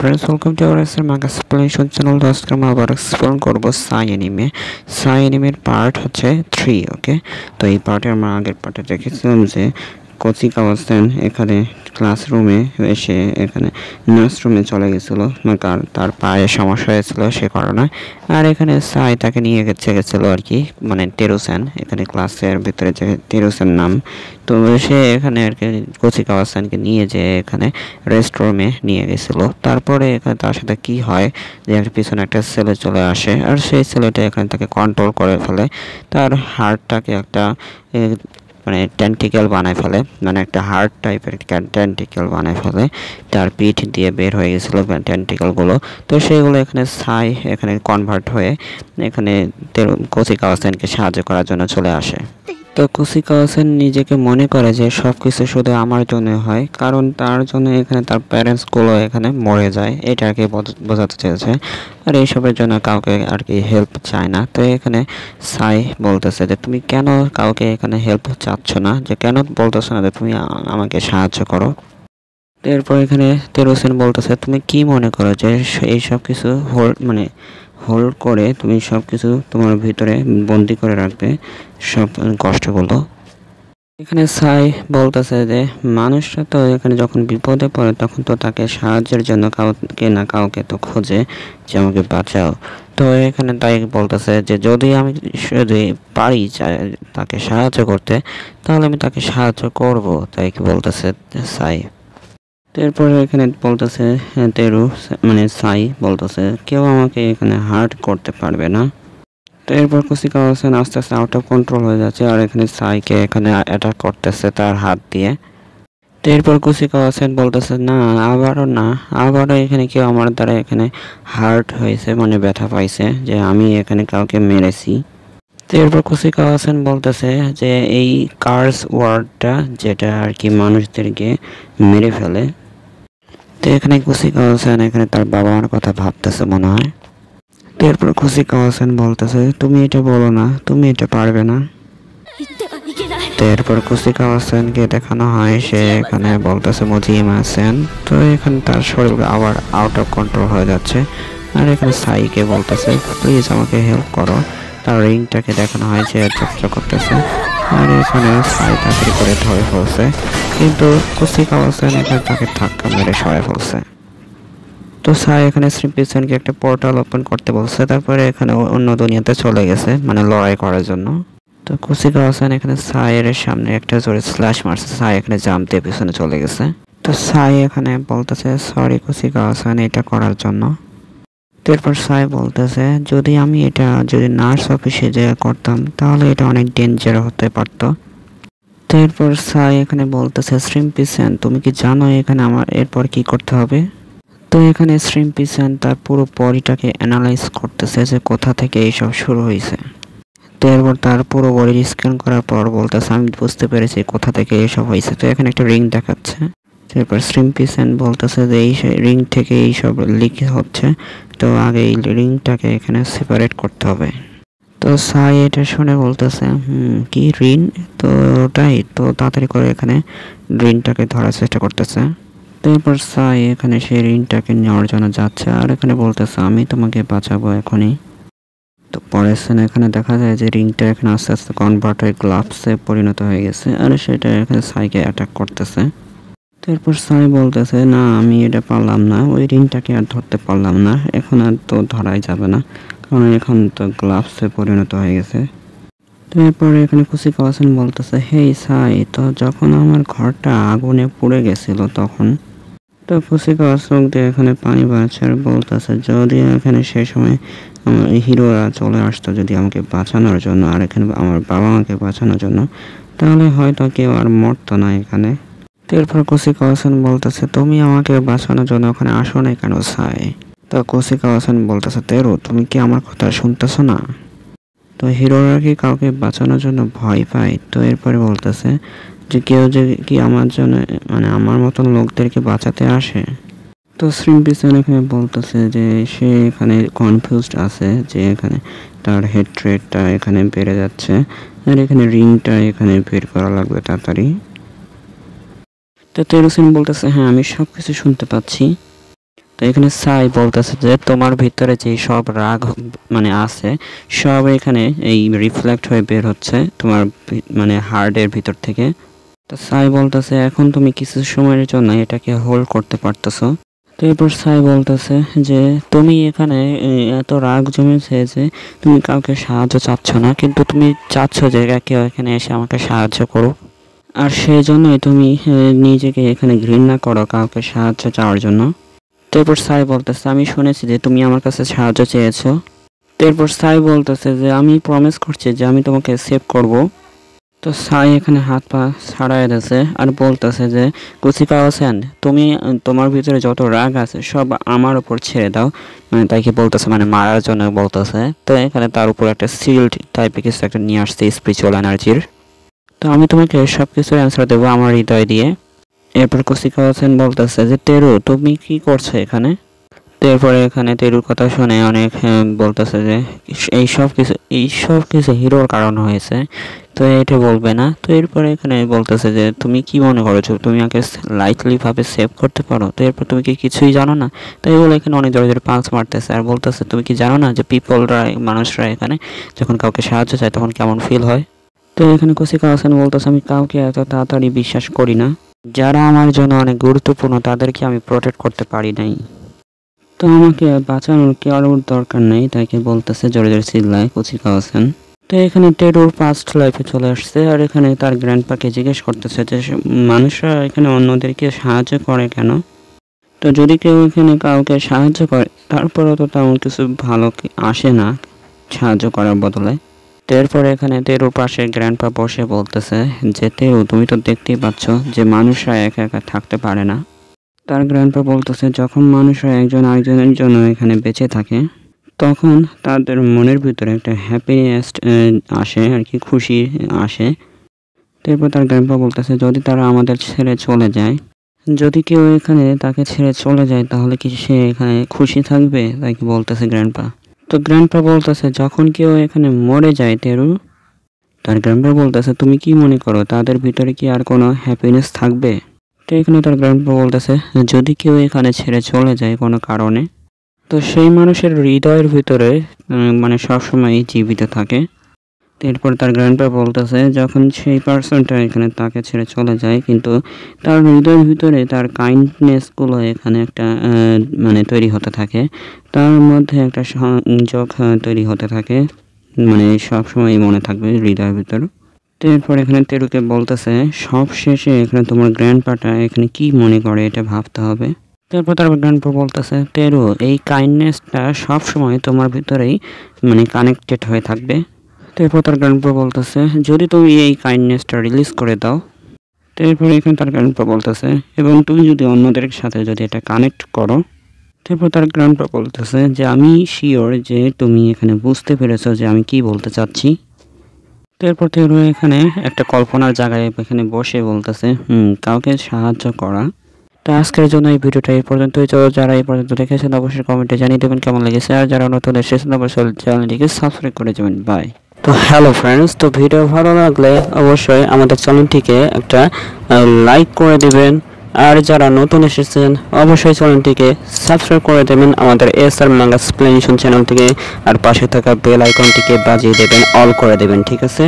friends, welcome to our manga explanation channel. আজকে আমরা আবার এক্সপ্লেন করব সাই অ্যানিমে। সাই অ্যানিমের পার্ট হচ্ছে 3, ওকে। তো এই পার্টে আমরা আগের পার্টে দেখেছিলাম যে কোচি কাওয়াসেন এখানে ক্লাসরুমে এসে এখানে নার্সরুমে চলে গেছিল, কারণ তার পায়ে সমস্যা হয়েছিল সে কারণে। আর এখানে সাই তাকে নিয়ে গেছিল আর কি, মানে টেরুসেন, এখানে ক্লাসের ভিতরে যে টেরুসেন নাম। তো সে এখানে আর কি কোচি কাওয়াসেনকে নিয়ে যে এখানে রেস্টরুমে নিয়ে গেছিল। তারপরে এখানে তার সাথে কি হয় যে একটা পিছনে একটা ছেলে চলে আসে, আর সেই ছেলেটা এখানে তাকে কন্ট্রোল করে ফেলে। তার হার্টটাকে একটা মানে টেন্টিকেল বানায় ফেলে, মানে একটা হার্ট টাইপের টেন্টিকেল বানায় ফেলে। তার পিঠ দিয়ে বের হয়ে গেছিলো টেন্টিকেলগুলো। তো সেইগুলো এখানে সাই এখানে কনভার্ট হয়ে এখানে কোচি কাওয়াসেনকে সাহায্য করার জন্য চলে আসে। তো কোচি কাওয়াসেন নিজেকে মনে করে যে সব কিছু শুধু আমার জন্য হয়, কারণ তার জন্য এখানে তার প্যারেন্টসগুলো এখানে মরে যায়, এটা আর কি বোঝাতে চেয়েছে। আর এইসবের জন্য কাউকে আর কি হেল্প চায় না। তো এখানে সাই বলতেছে যে তুমি কেন কাউকে এখানে হেল্প চাচ্ছ না, যে কেন বলতেছো না যে তুমি আমাকে সাহায্য করো। এরপর এখানে তেরোসেন বলতেছে তুমি কি মনে করো যে এই সব কিছু হোল্ড করে তুমি সব কিছু তোমার ভিতরে বন্দি করে রাখবে, সব কষ্টগুলো। এখানে সাই বলতেছে যে মানুষটা তো এখানে যখন বিপদে পড়ে তখন তো তাকে সাহায্যের জন্য কাউকে না কাউকে তো খোঁজে যে আমাকে বাঁচাও। তো এখানে তাই বলতেছে যে যদি পারি তাকে সাহায্য করতে, তাহলে আমি তাকে সাহায্য করব, তাই কি বলতেছে সাই। এরপরে এখানে বলতেছে মানে সাই বলতেছে কেউ আমাকে এখানে হার্ট করতে পারবে না। তো এরপর কোচি কাওয়াসেন আস্তে আস্তে আউট অফ কন্ট্রোল হয়ে যাচ্ছে, আর এখানে সাইকে এখানে অ্যাটাক করতেছে তার হাত দিয়ে। তো এরপর কোচি কাওয়াসেন বলতেছে না, আবারও এখানে কেউ আমার দ্বারা এখানে হার্ট হয়েছে, মানে ব্যথা পাইছে, যে আমি এখানে কাউকে মেরেছি। তো এরপর কোচি কাওয়াসেন বলতেছে যে এই কার্স ওয়ার্ডটা যেটা আর কি মানুষদেরকে মেরে ফেলে। তো এখানে কোচি কাওয়াসেন এখানে তার বাবা মার কথা ভাবতেছে মনে হয়। এরপর কোচি কাওয়াসেন বলতেছে তুমি এটা বলো না, তুমি এটা পারবে না। এরপর কোচি কাওয়াসেনকে দেখানো হয় সে এখানে বলতেছে মুজিমা সেন। তো এখানে তার শরীর আবার আউট অফ কন্ট্রোল হয়ে যাচ্ছে, আর এখানে সাইকে বলতেছে প্লিজ আমাকে হেল্প করো। তার রিংটাকে দেখানো হয় যে চকচক করতেছে, আর এখানে সাই তাড়াতাড়ি করে ধরে ফেলছে, কিন্তু কোচি কাওয়াসেন এখানে তাকে ধাক্কা মেরে সরে ফেলছে। তো সাই এখানে শ্রীপিসনকে একটা পোর্টাল ওপেন করতে বলছে, তারপরে এখানে অন্য দুনিয়াতে চলে গেছে, মানে লড়াই করার জন্য। তো কোচি কাওয়াসেন এখানে সাইয়ের সামনে একটা জোরে স্ল্যাশ মারছে, সাই এখানে জাম্প দিয়ে পিছনে চলে গেছে। তো সাই এখানে বলতেছে সরি কোচি কাওয়াসেন এটা করার জন্য। এরপর সাই বলতেছে যদি নার্স অফিসে যে করতাম তাহলে এটা অনেক ডেঞ্জার হতে পারতো। তো এরপর সাই এখানে বলতেছে শ্রিম্পিসেন তুমি কি জানো এখানে আমার এরপর কি করতে হবে। তো এখানে শ্রিম্পিসেন তার পুরো বডিটাকে অ্যানালাইজ করতেছে যে কোথা থেকে এইসব শুরু হয়েছে। তো এরপর তার পুরো বডি স্ক্যান করার পর বলতেছে আমি বুঝতে পেরেছি কোথা থেকে এইসব হয়েছে। তো এখানে একটা রিং দেখাচ্ছে। এরপর শ্রিম্পিসেন বলতেছে যে এই রিং থেকে এইসব লিক হচ্ছে, তো আগে এই রিংটাকে এখানে সেপারেট করতে হবে। তো সাই এটা শুনে বলতেছে কি রিং, তো ওটাই তো তাড়াতাড়ি করে এখানে রিংটাকে ধরার চেষ্টা করতেছে। এরপর সাই এখানে সেই রিংটাকে নেওয়ার জন্য যাচ্ছে, আর এখানে বলতেছে আমি তোমাকে বাঁচাবো এখনই। তো পরের সিনে এখানে দেখা যায় যে রিংটা এখানে আস্তে আস্তে কনভার্ট হয়ে গ্লাভসে পরিণত হয়ে গেছে, আর সেটা এখানে সাইকে অ্যাটাক করতেছে। এরপর সাই বলতেছে না আমি এটা পারলাম না, ওই রিংটাকে আর ধরতে পারলাম না, এখন আর তো ধরাই যাবে না, কারণ এখন তো গ্লাভসে পরিণত হয়ে গেছে। তো এরপরে এখানে কোচি কাওয়াসেন বলতেছে হেই সাই, তো যখন আমার ঘরটা আগুনে পুড়ে গেছিল তখন। তো কোচি কাওয়াসেন দিয়ে এখানে পানি বাড়ছে, আর বলতেছে যদি এখানে সেই সময় আমার হিরোরা চলে আসতো যদি আমাকে বাঁচানোর জন্য, আর এখানে আমার বাবা মাকে বাঁচানোর জন্য, তাহলে হয়তো কেউ আর মরতো না এখানে। এরপর কোচি কাওয়াসেন বলতেছে তুমি আমাকে বাঁচানোর জন্য ওখানে আসো না কেন সাই। তো কোচি কাওয়াসেন বলতেছে তেরো তুমি কি আমার কথা শুনতেছো না। তো হিরোরা কি কাউকে বাঁচানোর জন্য ভয় পায়। তো এরপরে বলতেছে যে কেউ যে কি আমার জন্য মানে আমার মতন লোকদেরকে বাঁচাতে আসে। তো শ্রিম্পিসেন এখানে বলতেছে যে সে এখানে কনফিউজড আছে, যে এখানে তার হেড রেটটা এখানে বেড়ে যাচ্ছে, আর এখানে রিংটা এখানে বের করা লাগবে তাড়াতাড়ি। তো তেরোসেন বলতেছে হ্যাঁ আমি সব কিছু শুনতে পাচ্ছি। তো এখানে সাই বলতেছে যে তোমার ভিতরে যে সব রাগ মানে আছে সব এখানে এই রিফ্লেক্ট হয়ে বের হচ্ছে তোমার মানে হার্টের ভিতর থেকে। তো সাই বলতেছে এখন তুমি কিছু সময়ের জন্য এটাকে হোল্ড করতে পারতেছো। তো এরপর সাই বলতেছে যে তুমি এখানে এত রাগ জমেছে যে তুমি কাউকে সাহায্য চাচ্ছ না, কিন্তু তুমি চাচ্ছ যে কেউ এখানে এসে আমাকে সাহায্য করুক, আর সেই জন্যই তুমি নিজেকে এখানে ঘৃণা করো কাউকে সাহায্য চাওয়ার জন্য। তো এরপর সাই বলতেছে আমি শুনেছি যে তুমি আমার কাছে সাহায্য চেয়েছো। তো এরপর সাই বলতেছে যে আমি প্রমিস করছি যে আমি তোমাকে সেভ করব। তো সাই এখানে হাত পা ছাড়াই দিয়েছে আর বলতেছে যে কুচিকা হোসেন তুমি তোমার ভিতরে যত রাগ আছে সব আমার উপর ছেড়ে দাও, মানে তাইকে বলতেছে মানে মারার জন্য বলতেছে। তো এখানে তার উপর একটা সিল্ড টাইপের কিছু একটা নিয়ে আসছে স্পিরিচুয়াল এনার্জির। তো আমি তোমাকে সব কিছুর অ্যান্সার দেবো আমার হৃদয় দিয়ে। এরপর কুচিকা হোসেন বলতেছে যে তেরু তুমি কি করছো এখানে। তো এরপরে এখানে তেরুর কথা শুনে অনেক বলতেছে যে এইসব কিছু হিরোর কারণ হয়েছে, তো এটা বলবে না। তো এরপরে এখানে বলতেছে যে তুমি কি মনে করছো তুমি আমাকে লাইটলি ভাবে সেভ করতে পারো, তো এরপর তুমি কি কিছুই জানো না। তো এগুলো এখানে অনেক জোরে জোরে পাঁচ মারতেছে আর বলতেছে তুমি কি জানো না যে মানুষরা এখানে যখন কাউকে সাহায্য চায় তখন কেমন ফিল হয়। তো এখানে কুচিকা হোসেন বলতেছে আমি কাউকে এত তাড়াতাড়ি বিশ্বাস করি না, যারা আমার জন্য অনেক গুরুত্বপূর্ণ তাদেরকে আমি প্রোটেক্ট করতে পারি নাই, তো আমাকে বাঁচানোর কারোর দরকার নেই, তাইকে বলতেছে জোরে জোরে চিল্লায় কুচিকা হোসেন। তো এখানে টেরুর পাস্ট লাইফে চলে আসছে আর এখানে তার গ্র্যান্ডপাকে জিজ্ঞেস করতেছে যে মানুষরা এখানে অন্যদেরকে সাহায্য করে কেন। তো যদি কেউ এখানে কাউকে সাহায্য করে তারপরেও তো তেমন কিছু ভালো আসে না সাহায্য করার বদলে। তো এরপরে এখানে তেরুর পাশে গ্র্যান্ডপা বসে বলতেছে যে তেরু তুমি তো দেখতেই পাচ্ছ যে মানুষরা একা একা থাকতে পারে না। তার গ্র্যান্ডপা বলতেছে যখন মানুষরা একজন আরেকজনের জন্য এখানে বেঁচে থাকে তখন তাদের মনের ভিতরে একটা হ্যাপিনেস আসে আর কি, খুশি আসে। তারপর তার গ্র্যান্ডপা বলতেছে যদি তারা আমাদের ছেড়ে চলে যায়, যদি কেউ এখানে তাকে ছেড়ে চলে যায় তাহলে কি সে এখানে খুশি থাকবে, তাই কি বলতেছে গ্র্যান্ডপা। তো গ্র্যান্ডপা বলতেছে যখন কেউ এখানে মরে যায় তেরু, তার গ্র্যান্ডপা বলতেছে তুমি কি মনে করো তাদের ভিতরে কি আর কোনো হ্যাপিনেস থাকবে। তো এখানে তার গ্র্যান্ডপা বলতেছে যদি কেউ এখানে ছেড়ে চলে যায় কোনো কারণে, তো সেই মানুষের হৃদয়ের ভিতরে মানে সবসময় জীবিত থাকে। এরপর তার গ্র্যান্ডপা বলতেছে যখন সেই পার্সনটা এখানে তাকে ছেড়ে চলে যায় কিন্তু তার হৃদয়ের ভিতরে তার কাইন্ডনেসগুলো এখানে একটা মানে তৈরি হতে থাকে, তার মধ্যে একটা সংযোগ তৈরি হতে থাকে, মানে সবসময় মনে থাকবে হৃদয়ের ভিতরে। তো এরপর এখানে তেরুকে বলতেছে সব শেষে এখানে তোমার গ্র্যান্ডপাটা এখানে কি মনে করে এটা ভাবতে হবে। তারপর তার গ্র্যান্ডপা বলতেছে তেরু এই কাইন্ডনেসটা সবসময় তোমার ভিতরেই মানে কানেক্টেড হয়ে থাকবে। তারপর তার গ্র্যান্ডপা বলতেছে যদি তুমি এই কাইন্ডনেসটা রিলিজ করে দাও, তারপর এখানে তার গ্র্যান্ডপা বলতেছে এবং তুমি যদি অন্যদের সাথে যদি এটা কানেক্ট করো। তারপর তার গ্র্যান্ডপা বলতেছে যে আমি শিওর যে তুমি এখানে বুঝতে পেরেছো যে আমি কি বলতে চাচ্ছি। তারপর তেরু এখানে একটা কল্পনার জায়গায় এখানে বসে বলতেছে কাউকে সাহায্য করা। তো আজকের জন্য এই ভিডিওটা এই পর্যন্তই। যারা এই পর্যন্ত দেখেছেন অবশ্যই কমেন্টে জানিয়ে দেবেন কেমন লেগেছে, আর যারা নতুন এসেছেন অবশ্যই চ্যানেলটিকে সাবস্ক্রাইব করে যাবেন। বাই। তো হ্যালো ফ্রেন্ডস, তো ভিডিও ভালো লাগলে অবশ্যই আমাদের চ্যানেলটিকে একটা লাইক করে দেবেন, আর যারা নতুন এসেছেন অবশ্যই চ্যানেলটিকে সাবস্ক্রাইব করে দেবেন আমাদের এসআর মাঙ্গা এক্সপ্লেনেশন চ্যানেলটিকে, আর পাশে থাকা বেল আইকনটিকে বাজিয়ে দেবেন, অল করে দেবেন, ঠিক আছে।